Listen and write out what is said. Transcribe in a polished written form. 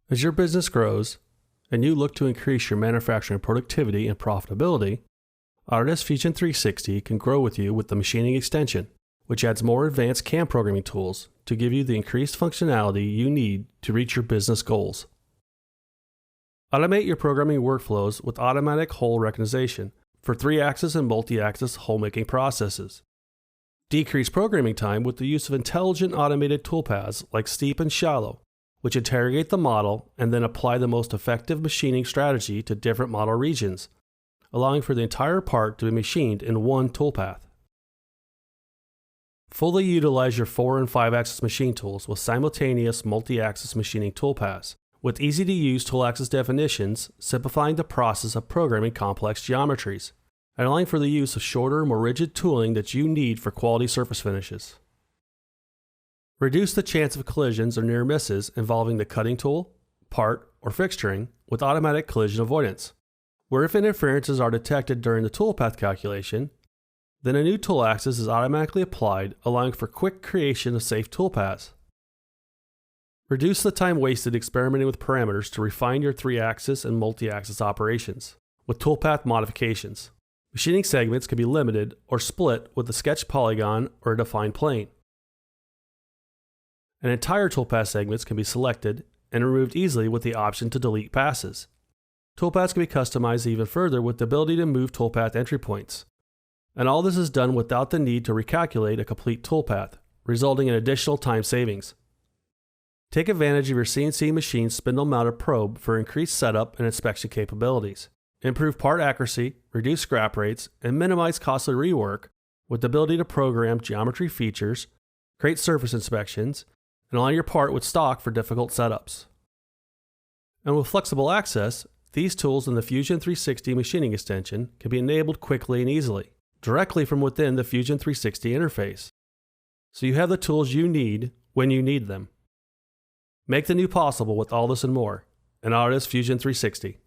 As your business grows and you look to increase your manufacturing productivity and profitability, Autodesk Fusion 360 can grow with you with the machining extension, which adds more advanced CAM programming tools to give you the increased functionality you need to reach your business goals. Automate your programming workflows with automatic hole recognition for 3-axis and multi-axis hole-making processes. Decrease programming time with the use of intelligent automated toolpaths like Steep and Shallow, which interrogate the model and then apply the most effective machining strategy to different model regions, allowing for the entire part to be machined in one toolpath. Fully utilize your 4 and 5-axis machine tools with simultaneous multi-axis machining toolpaths, with easy-to-use tool axis definitions, simplifying the process of programming complex geometries, and allowing for the use of shorter, more rigid tooling that you need for quality surface finishes. Reduce the chance of collisions or near misses involving the cutting tool, part, or fixturing with automatic collision avoidance, where if interferences are detected during the toolpath calculation, then a new tool axis is automatically applied, allowing for quick creation of safe toolpaths. Reduce the time wasted experimenting with parameters to refine your 3-axis and multi-axis operations with toolpath modifications. Machining segments can be limited or split with a sketched polygon or a defined plane. And entire toolpath segments can be selected and removed easily with the option to delete passes. Toolpaths can be customized even further with the ability to move toolpath entry points. And all this is done without the need to recalculate a complete toolpath, resulting in additional time savings. Take advantage of your CNC machine spindle-mounted probe for increased setup and inspection capabilities. Improve part accuracy, reduce scrap rates, and minimize costly rework with the ability to program geometry features, create surface inspections, and align your part with stock for difficult setups. And with flexible access, these tools in the Fusion 360 machining extension can be enabled quickly and easily, directly from within the Fusion 360 interface. So you have the tools you need when you need them. Make the new possible with all this and more in Autodesk Fusion 360.